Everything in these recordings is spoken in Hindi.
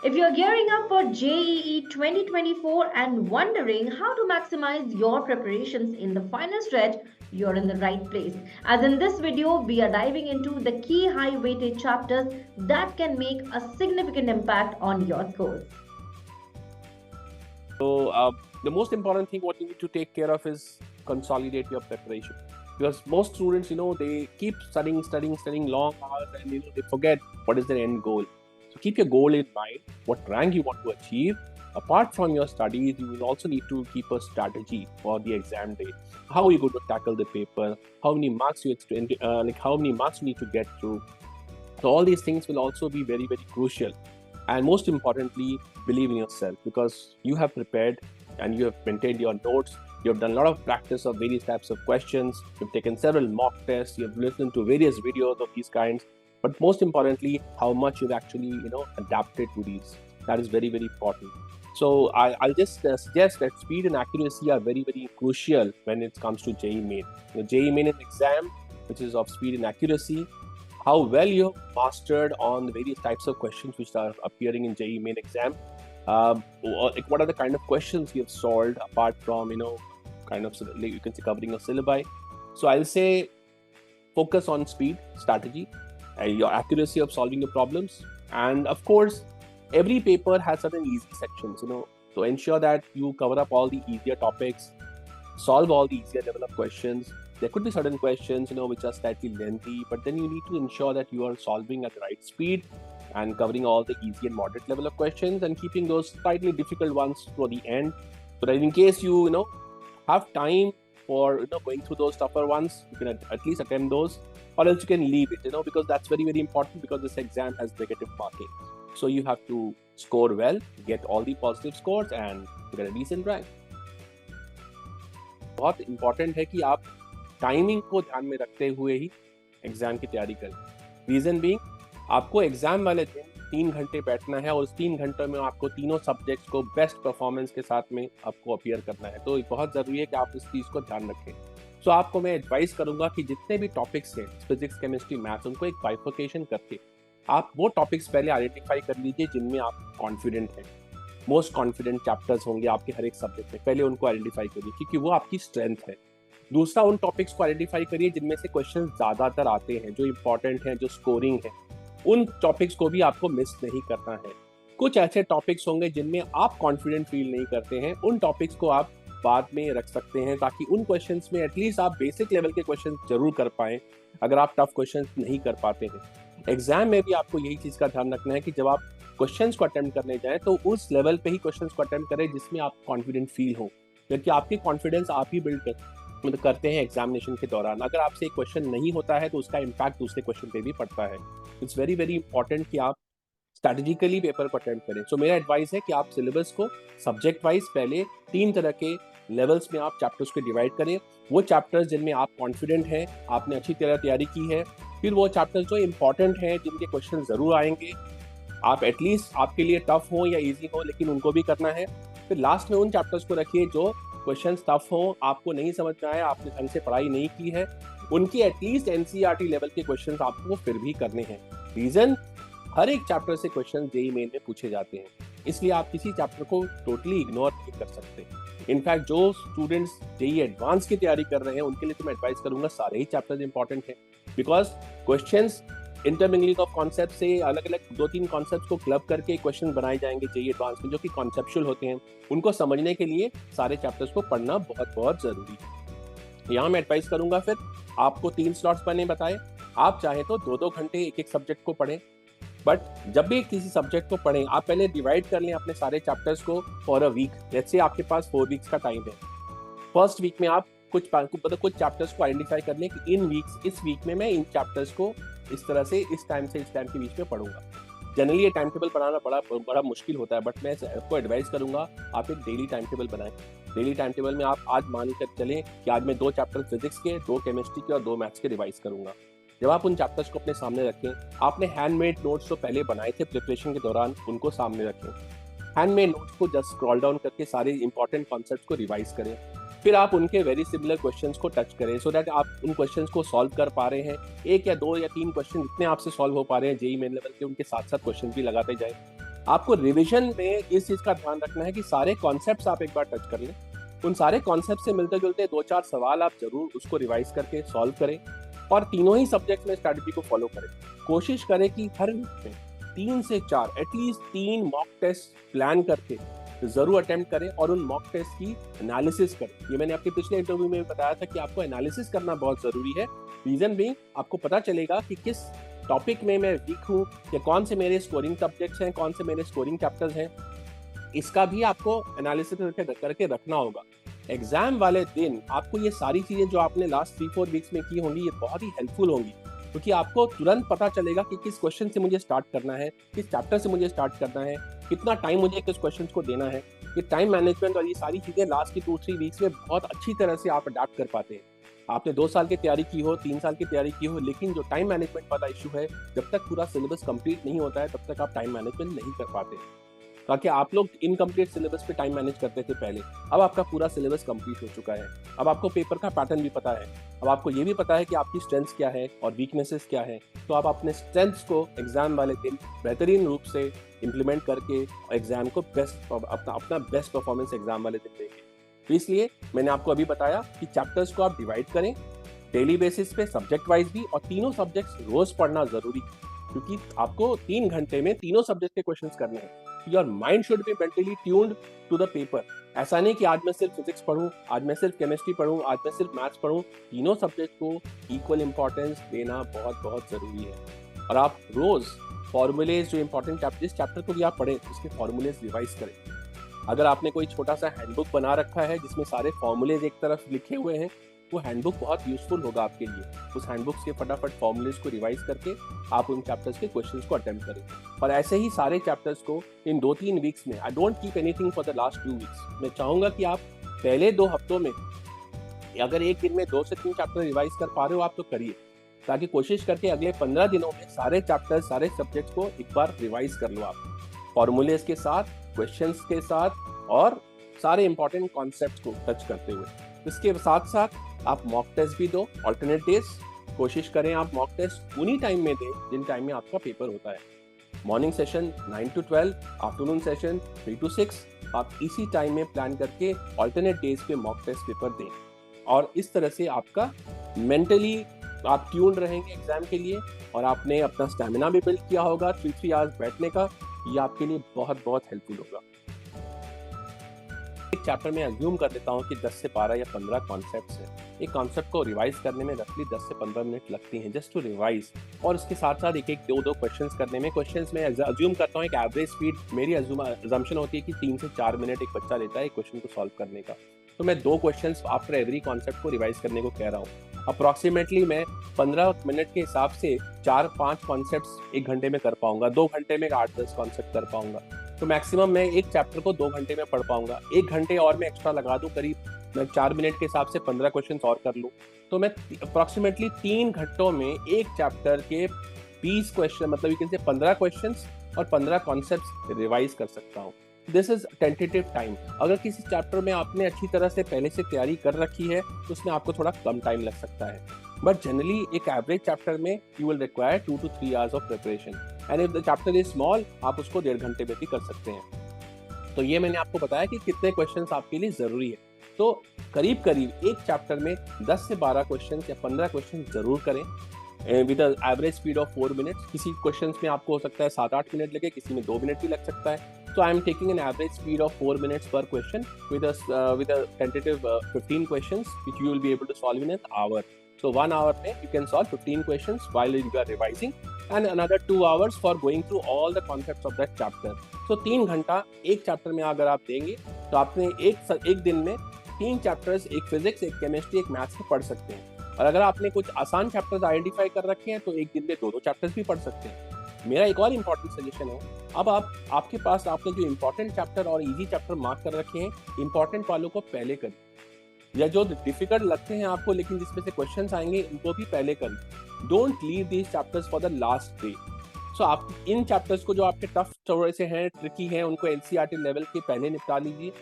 If you're gearing up for JEE 2024 and wondering how to maximize your preparations in the final stretch, you're in the right place. As in this video, we are diving into the key high weighted chapters that can make a significant impact on your scores. The most important thing what you need to take care of is consolidate your preparation, because most students, they keep studying long hours, and they forget what is their end goal. So keep your goal in mind, what rank you want to achieve. Apart from your studies, you will also need to keep a strategy for the exam day. How are you going to tackle the paper? How many marks how many marks you need to get through? So all these things will also be very, very crucial. And most importantly, believe in yourself, because you have prepared and you have maintained your notes. You have done a lot of practice of various types of questions. You've taken several mock tests. You have listened to various videos of these kinds. But most importantly, how much you've actually, adapted to these. That is very, very important. So I'll just suggest that speed and accuracy are very, very crucial when it comes to JEE Main. JEE Main is an exam which is of speed and accuracy. How well you have mastered on the various types of questions which are appearing in JEE Main exam. What are the kind of questions you have solved apart from, you can say covering a syllabi. So I'll say focus on speed, strategy, your accuracy of solving your problems. And of course, every paper has certain easy sections, to ensure that you cover up all the easier topics, solve all the easier level of questions. There could be certain questions, which are slightly lengthy, but then you need to ensure that you are solving at the right speed and covering all the easy and moderate level of questions and keeping those slightly difficult ones for the end. So that in case you, have time for, going through those tougher ones, you can at least attempt those, or else you can leave it, because that's very, very important, because this exam has negative marking. So you have to score well, get all the positive scores and get a decent rank. बहुत इम्पॉर्टेंट है कि आप टाइमिंग को ध्यान में रखते हुए ही एग्जाम की तैयारी करें. रीजन बीइंग, आपको एग्जाम वाले दिन 3 घंटे बैठना है और उस 3 घंटों में आपको तीनों सब्जेक्ट्स को बेस्ट परफॉर्मेंस के साथ में आपको अपीयर करना है. तो बहुत ज़रूरी है कि आप इस चीज़ को ध्यान रखें. सो आपको मैं एडवाइस करूंगा कि जितने भी टॉपिक्स हैं, फिजिक्स, केमिस्ट्री, मैथ्स, उनको एक बाइफर्केशन करके आप वो टॉपिक्स पहले आइडेंटिफाई कर लीजिए जिनमें आप कॉन्फिडेंट हैं. मोस्ट कॉन्फिडेंट चैप्टर्स होंगे आपके हर एक सब्जेक्ट में, पहले उनको आइडेंटिफाई करिए क्योंकि वो आपकी स्ट्रेंथ है. दूसरा, उन टॉपिक्स को आइडेंटिफाई करिए जिनमें से क्वेश्चन ज़्यादातर आते हैं, जो इंपॉर्टेंट हैं, जो स्कोरिंग है. उन टॉपिक्स को भी आपको मिस नहीं करना है. कुछ ऐसे टॉपिक्स होंगे जिनमें आप कॉन्फिडेंट फील नहीं करते हैं, उन टॉपिक्स को आप बाद में रख सकते हैं ताकि उन क्वेश्चंस में एटलीस्ट आप बेसिक लेवल के क्वेश्चन जरूर कर पाएं अगर आप टफ क्वेश्चंस नहीं कर पाते हैं. एग्जाम में भी आपको यही चीज़ का ध्यान रखना है कि जब आप क्वेश्चंस को अटेम्प्ट करने जाएं तो उस लेवल पे ही क्वेश्चंस को अटेम्प्ट करें जिसमें आप कॉन्फिडेंट फील हो, क्योंकि आपकी कॉन्फिडेंस आप ही बिल्ड करते हैं एग्जामिनेशन के दौरान. अगर आपसे एक क्वेश्चन नहीं होता है तो उसका इम्पैक्ट दूसरे क्वेश्चन पे भी पड़ता है. इट्स वेरी, वेरी इंपॉर्टेंट कि आप स्ट्रैटेजिकली पेपर को अटेम्प्ट करें. सो मेरा एडवाइस है कि आप सिलेबस को सब्जेक्ट वाइज पहले 3 तरह के लेवल्स में आप चैप्टर्स को डिवाइड करें. वो चैप्टर्स जिनमें आप कॉन्फिडेंट हैं, आपने अच्छी तरह तैयारी की है. फिर वो चैप्टर्स जो इंपॉर्टेंट हैं, जिनके क्वेश्चन ज़रूर आएंगे, आप एटलीस्ट आपके लिए टफ हो या इजी हो लेकिन उनको भी करना है. फिर लास्ट में उन चैप्टर्स को रखिए जो क्वेश्चन टफ हो, आपको नहीं समझ में आया, आपने ढंग से पढ़ाई नहीं की है, उनकी एटलीस्ट एनसीईआरटी लेवल के क्वेश्चन आपको फिर भी करने हैं. रीज़न, हर एक चैप्टर से क्वेश्चन जेईई मेन में पूछे जाते हैं, इसलिए आप किसी चैप्टर को टोटली इग्नोर नहीं कर सकते. इनफैक्ट जो स्टूडेंट्स जेईई एडवांस की तैयारी कर रहे हैं उनके लिए तो मैं एडवाइस करूंगा सारे ही चैप्टर्स इंपॉर्टेंट हैं, because questions intermingling of concept से अलग अलग 2-3 कॉन्सेप्ट्स को क्लब करके क्वेश्चन बनाए जाएंगे जेईई एडवांस में, जो कि कॉन्सेप्चुअल होते हैं. उनको समझने के लिए सारे चैप्टर्स को पढ़ना बहुत बहुत जरूरी है. यहाँ मैं एडवाइस करूंगा, फिर आपको 3 स्लॉट्स मैंने बताए, आप चाहें तो 2-2 घंटे एक एक सब्जेक्ट को पढ़ें. बट जब भी किसी सब्जेक्ट को पढ़ें, आप पहले डिवाइड कर लें अपने सारे चैप्टर्स को for a week. Let's say आपके पास 4 वीक्स का टाइम है. फर्स्ट वीक में आप कुछ चैप्टर्स को आइडेंटिफाई कर लें कि इस वीक में मैं इन चैप्टर्स को इस तरह से इस टाइम के बीच में पढ़ूंगा. जनरली ये टाइम टेबल बनाना बड़ा मुश्किल होता है, बट मैं आपको एडवाइस करूंगा आप एक डेली टाइम टेबल बनाएं. डेली टाइम टेबल में आप आज मान कर चलें कि आज मैं 2 चैप्टर फिजिक्स के, 2 केमिस्ट्री के और 2 मैथ्स के रिवाइज करूंगा. जब आप उन चैप्टर्स को अपने सामने रखें, आपने हैंडमेड नोट्स जो पहले बनाए थे प्रिपरेशन के दौरान, उनको सामने रखें. हैंडमेड नोट्स को जस्ट स्क्रॉल डाउन करके सारे इंपॉर्टेंट कॉन्सेप्ट्स को रिवाइज करें. फिर आप उनके वेरी सिमिलर क्वेश्चंस को टच करें, सो दैट आप उन क्वेश्चंस को सॉल्व कर पा रहे हैं. 1 या 2 या 3 क्वेश्चन जितने आपसे सॉल्व हो पा रहे हैं जेईई मेन लेवल के, उनके साथ साथ क्वेश्चन भी लगाते जाएं. आपको रिवीजन में इस चीज का ध्यान रखना है कि सारे कॉन्सेप्ट्स आप एक बार टच कर लें, उन सारे कॉन्सेप्ट से मिलते जुलते 2-4 सवाल आप जरूर उसको रिवाइज करके सॉल्व करें और तीनों ही सब्जेक्ट में स्ट्रैटेजी को फॉलो करें। कोशिश करें कि हर वीक में 3 से 4 एटलीस्ट 3 मॉक टेस्ट प्लान करके जरूर अटेम्प्ट करें और उन मॉक टेस्ट की एनालिसिस करें। ये मैंने आपके पिछले इंटरव्यू में बताया था कि आपको एनालिसिस करना बहुत जरूरी है। रीजन बीइंग आपको पता चलेगा कि किस टॉपिक में मैं वीक हूँ या कौन से मेरे स्कोरिंग सब्जेक्ट्स हैं, कौन से मेरे स्कोरिंग चैप्टर्स हैं, इसका भी आपको एनालिसिस करके रखना होगा। एग्जाम वाले दिन आपको ये सारी चीजें जो आपने लास्ट 3-4 वीक्स में की होंगी ये बहुत ही हेल्पफुल होंगी, क्योंकि आपको तुरंत पता चलेगा कि किस क्वेश्चन से मुझे स्टार्ट करना है, किस चैप्टर से मुझे स्टार्ट करना है, कितना टाइम मुझे किस क्वेश्चन को देना है। ये टाइम मैनेजमेंट और ये सारी चीजें लास्ट की 2-3 वीक्स में बहुत अच्छी तरह से आप अडाप्ट कर पाते हैं। आपने 2 साल की तैयारी की हो, 3 साल की तैयारी की हो, लेकिन जो टाइम मैनेजमेंट वाला इशू है, जब तक पूरा सिलेबस कंप्लीट नहीं होता है तब तक आप टाइम मैनेजमेंट नहीं कर पाते। ताकि आप लोग इनकम्प्लीट सिलेबस पे टाइम मैनेज करते थे पहले, अब आपका पूरा सिलेबस कंप्लीट हो चुका है। अब आपको पेपर का पैटर्न भी पता है, अब आपको ये भी पता है कि आपकी स्ट्रेंथ्स क्या है और वीकनेसेस क्या है। तो आप अपने स्ट्रेंथ्स को एग्जाम वाले दिन बेहतरीन रूप से इम्प्लीमेंट करके एग्जाम को अपना बेस्ट परफॉर्मेंस एग्जाम वाले दिन देंगे। तो इसलिए मैंने आपको अभी बताया कि चैप्टर्स को आप डिवाइड करें डेली बेसिस पे, सब्जेक्ट वाइज भी, और तीनों सब्जेक्ट्स रोज पढ़ना जरूरी है, क्योंकि आपको 3 घंटे में तीनों सब्जेक्ट के क्वेश्चंस करने हैं। Your mind should be mentally tuned to the paper. ऐसा नहीं कि आज मैं सिर्फ फिजिक्स पढूं, आज मैं सिर्फ केमिस्ट्री पढूं, आज मैं सिर्फ मैथ्स पढूं। तीनों सब्जेक्ट को इक्वल इंपॉर्टेंस देना बहुत बहुत जरूरी है। और आप रोज फॉर्मूलेज जो इंपॉर्टेंट जिस चैप्टर को भी आप पढ़ें उसके फॉर्मूलेज रिवाइज करें। अगर आपने कोई छोटा सा हैंडबुक बना रखा है जिसमें सारे फॉर्मूलेज एक तरफ लिखे हुए हैं, वो हैंडबुक बहुत यूजफुल होगा आपके लिए। उस हैंडबुक के फटाफट फॉर्मूलेज को रिवाइज करके आप उन चैप्टर्स के क्वेश्चंस को अटेम्प्ट करें। और ऐसे ही सारे चैप्टर्स को इन 2-3 वीक्स में, I don't keep anything for the last 2 weeks. मैं चाहूंगा कि आप पहले 2 हफ्तों में अगर एक दिन में 2 से 3 चैप्टर रिवाइज कर पा रहे हो आप तो करिए, ताकि कोशिश करके अगले 15 दिनों में सारे चैप्टर्स, सारे सब्जेक्ट्स को एक बार रिवाइज कर लो आप, फॉर्मूलेज के साथ, क्वेश्चंस के साथ और सारे इंपॉर्टेंट कॉन्सेप्ट्स को टच करते हुए। इसके साथ साथ आप मॉक टेस्ट भी दो ऑल्टरनेट डेज। कोशिश करें आप मॉक टेस्ट उन्हीं टाइम में दें जिन टाइम में आपका पेपर होता है। Morning session 9 to 12, afternoon session 3 to 6। आप इसी टाइम में प्लान करके ऑल्टरनेट डेज पे मॉक टेस्ट पेपर दें, और इस तरह से आपका मेंटली आप ट्यून्ड रहेंगे एग्जाम के लिए, और आपने अपना स्टैमिना भी बिल्ड किया होगा 3 आवर्स बैठने का। ये आपके लिए बहुत बहुत हेल्पफुल होगा। एक चैप्टर में अज्यूम कर लेता हूँ कि 10 से 12 या 15 कॉन्सेप्ट्स हैं। एक कॉन्सेप्ट को रिवाइज करने में रफली 10 से 15 मिनट लगती हैं जस्ट टू रिवाइज, और उसके साथ साथ एक 2 क्वेश्चंस करने में। क्वेश्चंस में अज्यूम करता हूँ एक एवरेज स्पीड मेरी अजम्पशन होती है कि 3 से 4 मिनट एक बच्चा लेता है एक क्वेश्चन को सॉल्व करने का। तो मैं 2 क्वेश्चंस आफ्टर एवरी कॉन्सेप्ट को रिवाइज करने को कह रहा हूँ। अप्रॉक्सीमेटली मैं 15 मिनट के हिसाब से 4-5 कॉन्सेप्ट्स 1 घंटे में कर पाऊंगा, 2 घंटे में 8-10 कॉन्सेप्ट कर पाऊंगा। तो मैक्सिमम मैं एक चैप्टर को 2 घंटे में पढ़ पाऊंगा। 1 घंटे और मैं एक्स्ट्रा लगा दूं, करीब मैं 4 मिनट के हिसाब से 15 क्वेश्चन और कर लूं, तो मैं अप्रॉक्सीमेटली 3 घंटों में एक चैप्टर के 20 क्वेश्चन, मतलब यू कैन से 15 क्वेश्चन और 15 कॉन्सेप्ट्स रिवाइज कर सकता हूँ। This is tentative time. अगर किसी चैप्टर में आपने अच्छी तरह से पहले से तैयारी कर रखी है तो उसमें आपको थोड़ा कम टाइम लग सकता है, बट जनरली एक एवरेज चैप्टर में you will require 2 to 3 hours of preparation, and if the chapter is small आप उसको 1.5 घंटे में भी कर सकते हैं। तो ये मैंने आपको बताया कि कितने क्वेश्चंस आपके लिए जरूरी है। तो करीब करीब एक चैप्टर में 10 से 12 क्वेश्चन या 15 क्वेश्चन जरूर करें with average speed of 4 minutes. किसी क्वेश्चन में आपको हो सकता है 7-8 मिनट लगे, किसी में 2 मिनट भी लग सकता है। So I am taking an average speed of 4 minutes per question with a tentative 15 questions which you will be able to solve in an hour. So 1 hour में you can solve 15 questions while you are revising, and another 2 hours for going through all the concepts of that chapter. So 3 घंटा एक चैप्टर में अगर आप देंगे तो आपने एक दिन में 3 चैप्टर्स, एक फिजिक्स, एक केमिस्ट्री, एक मैथ्स के पढ़ सकते हैं। और अगर आपने कुछ आसान चैप्टर्स आइडेंटिफाई कर रखे हैं तो एक दिन में 2 चैप्टर्स भी पढ़ सकते हैं। मेरा एक और इम्पॉर्टेंट सजेशन है, अब आपके पास आपने जो इम्पोर्टेंट चैप्टर और इजी चैप्टर मार्क कर रखे हैं, इम्पोर्टेंट वालों को पहले करें, या जो डिफिकल्ट लगते हैं आपको लेकिन जिसमें से क्वेश्चंस आएंगे इनको भी पहले करें। Don't leave these chapters for the last day. So आप इन चैप्टर्स को जो आपके टफ थोड़े से हैं, ट्रिकी हैं, उनको एनसीईआरटी लेवल के पहले निपटा लीजिए।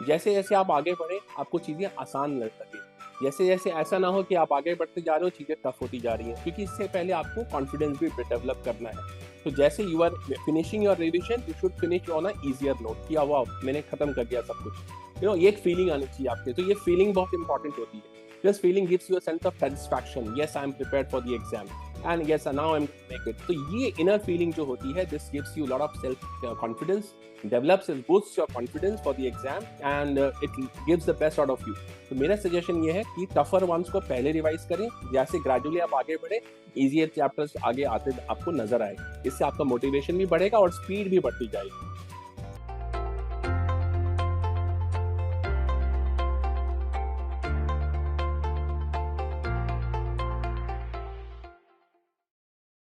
जैसे जैसे आप आगे बढ़े आपको चीजें आसान लग सके। जैसे जैसे ऐसा ना हो कि आप आगे बढ़ते जा रहे हो चीजें टफ होती जा रही हैं, क्योंकि इससे पहले आपको कॉन्फिडेंस भी डेवलप करना है। तो जैसे you are finishing your revision, you should finish on a easier note कि वाह मैंने खत्म कर दिया सब कुछ। ये एक फीलिंग आनी चाहिए आपके। तो ये फीलिंग बहुत इंपॉर्टेंट होती है। This feeling gives you a sense of satisfaction, yes I am prepared for the exam and yes now I am make it. तो ये इनर फीलिंग जो होती है, this gives you lot of self confidence, develops and boosts your confidence for the exam and it gives the best out of you. तो मेरा सजेशन ये है कि टफर वंस को पहले रिवाइज करें, जैसे ग्रेजुअली आप आगे बढ़े इजियर चैप्टर्स आगे आते आपको नजर आए। इससे आपका मोटिवेशन भी बढ़ेगा और स्पीड भी बढ़ती जाएगी।